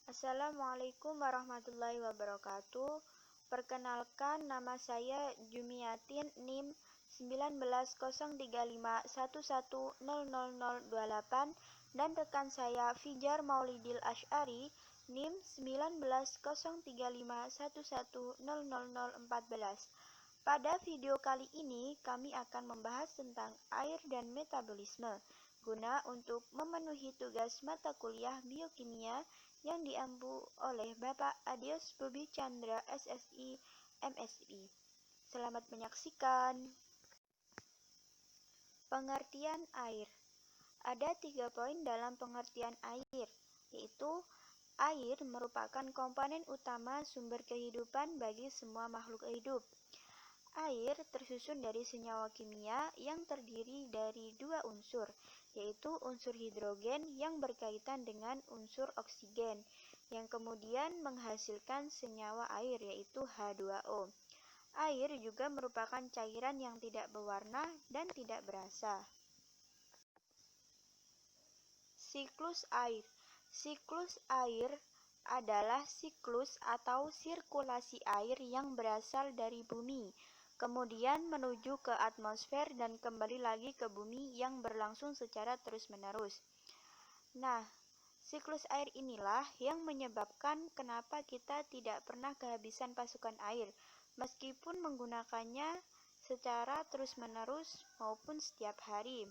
Assalamualaikum warahmatullahi wabarakatuh. Perkenalkan, nama saya Jumiatin NIM 190351100028 dan rekan saya Fijar Maulidil Asy'ari NIM 190351100014. Pada video kali ini kami akan membahas tentang air dan metabolisme guna untuk memenuhi tugas mata kuliah biokimia yang diampu oleh Bapak Adios Bobi Chandra SSI MSI. Selamat menyaksikan. Pengertian air. Ada 3 poin dalam pengertian air, yaitu air merupakan komponen utama sumber kehidupan bagi semua makhluk hidup. Air tersusun dari senyawa kimia yang terdiri dari 2 unsur, yaitu unsur hidrogen yang berkaitan dengan unsur oksigen, yang kemudian menghasilkan senyawa air yaitu H2O. Air juga merupakan cairan yang tidak berwarna dan tidak berasa. Siklus air. Siklus air adalah siklus atau sirkulasi air yang berasal dari bumi, kemudian menuju ke atmosfer dan kembali lagi ke bumi yang berlangsung secara terus-menerus. Nah, siklus air inilah yang menyebabkan kenapa kita tidak pernah kehabisan pasokan air, meskipun menggunakannya secara terus-menerus maupun setiap hari.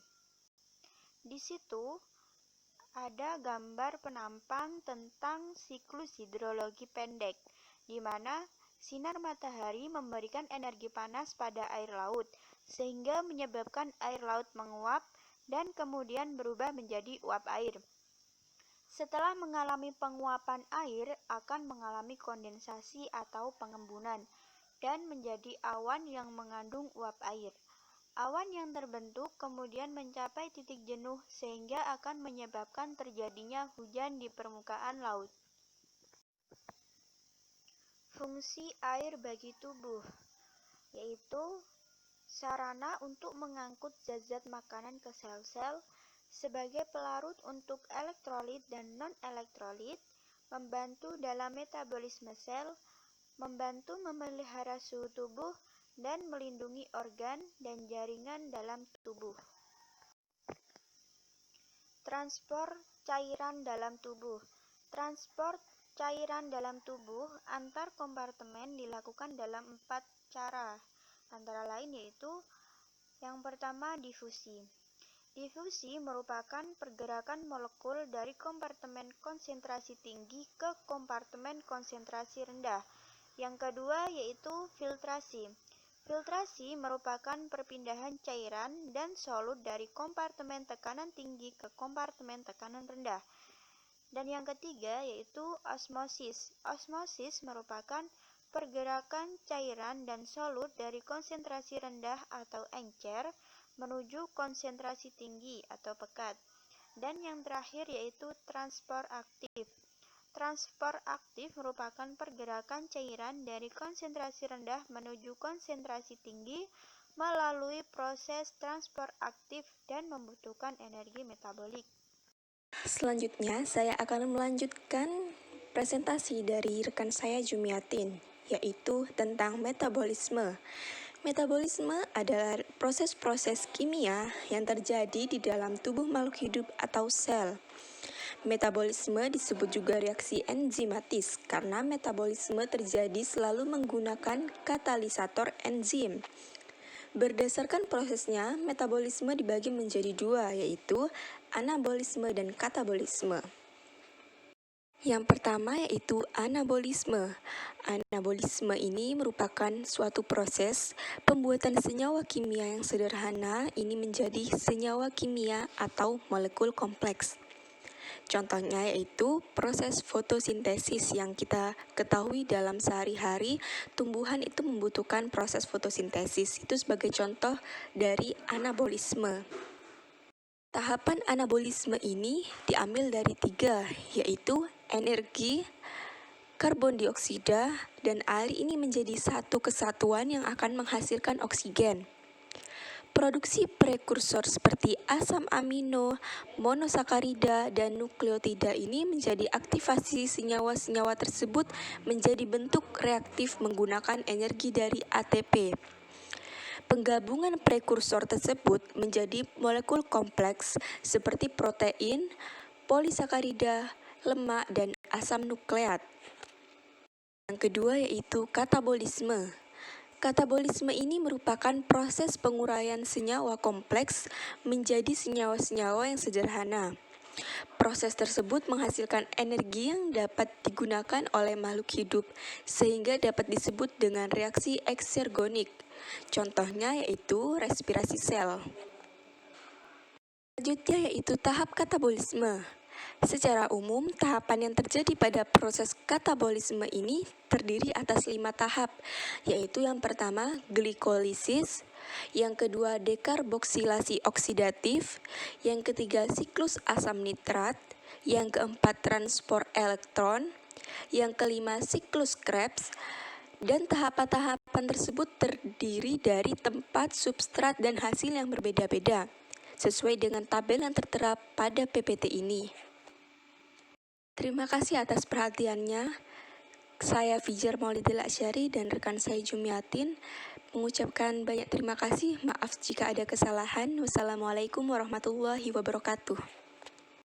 Di situ ada gambar penampang tentang siklus hidrologi pendek, di mana sinar matahari memberikan energi panas pada air laut, sehingga menyebabkan air laut menguap dan kemudian berubah menjadi uap air. Setelah mengalami penguapan air, akan mengalami kondensasi atau pengembunan, dan menjadi awan yang mengandung uap air. Awan yang terbentuk kemudian mencapai titik jenuh sehingga akan menyebabkan terjadinya hujan di permukaan laut. Fungsi air bagi tubuh, yaitu sarana untuk mengangkut zat-zat makanan ke sel-sel, sebagai pelarut untuk elektrolit dan non-elektrolit, membantu dalam metabolisme sel, membantu memelihara suhu tubuh, dan melindungi organ dan jaringan dalam tubuh. Transport cairan dalam tubuh. Transport cairan dalam tubuh antar kompartemen dilakukan dalam 4 cara, antara lain yaitu yang pertama difusi. Difusi merupakan pergerakan molekul dari kompartemen konsentrasi tinggi ke kompartemen konsentrasi rendah. Yang kedua yaitu filtrasi. Filtrasi merupakan perpindahan cairan dan solut dari kompartemen tekanan tinggi ke kompartemen tekanan rendah. Dan yang ketiga yaitu osmosis. Osmosis merupakan pergerakan cairan dan solut dari konsentrasi rendah atau encer menuju konsentrasi tinggi atau pekat. Dan yang terakhir yaitu transport aktif. Transport aktif merupakan pergerakan cairan dari konsentrasi rendah menuju konsentrasi tinggi melalui proses transport aktif dan membutuhkan energi metabolik. Selanjutnya, saya akan melanjutkan presentasi dari rekan saya Jumiatin, yaitu tentang metabolisme. Metabolisme adalah proses-proses kimia yang terjadi di dalam tubuh makhluk hidup atau sel. Metabolisme disebut juga reaksi enzimatis karena metabolisme terjadi selalu menggunakan katalisator enzim. Berdasarkan prosesnya, metabolisme dibagi menjadi 2, yaitu anabolisme dan katabolisme. Yang pertama yaitu anabolisme. Anabolisme ini merupakan suatu proses pembuatan senyawa kimia yang sederhana ini menjadi senyawa kimia atau molekul kompleks. Contohnya yaitu proses fotosintesis yang kita ketahui dalam sehari-hari, tumbuhan itu membutuhkan proses fotosintesis. Itu sebagai contoh dari anabolisme. Tahapan anabolisme ini diambil dari 3, yaitu energi, karbon dioksida, dan air ini menjadi satu kesatuan yang akan menghasilkan oksigen. Produksi prekursor seperti asam amino, monosakarida, dan nukleotida ini menjadi aktivasi senyawa-senyawa tersebut menjadi bentuk reaktif menggunakan energi dari ATP. Penggabungan prekursor tersebut menjadi molekul kompleks seperti protein, polisakarida, lemak, dan asam nukleat. Yang kedua yaitu katabolisme. Katabolisme ini merupakan proses penguraian senyawa kompleks menjadi senyawa-senyawa yang sederhana. Proses tersebut menghasilkan energi yang dapat digunakan oleh makhluk hidup, sehingga dapat disebut dengan reaksi eksergonik. Contohnya yaitu respirasi sel. Selanjutnya yaitu tahap katabolisme. Secara umum, tahapan yang terjadi pada proses katabolisme ini terdiri atas 5 tahap, yaitu yang pertama glikolisis, yang kedua dekarboksilasi oksidatif, yang ketiga siklus asam nitrat, yang keempat transport elektron, yang kelima siklus Krebs, dan tahapan-tahapan tersebut terdiri dari tempat, substrat, dan hasil yang berbeda-beda, sesuai dengan tabel yang tertera pada PPT ini. Terima kasih atas perhatiannya. Saya Fijar Maulidil Asyari dan rekan saya Jumiatin mengucapkan banyak terima kasih. Maaf jika ada kesalahan. Wassalamualaikum warahmatullahi wabarakatuh.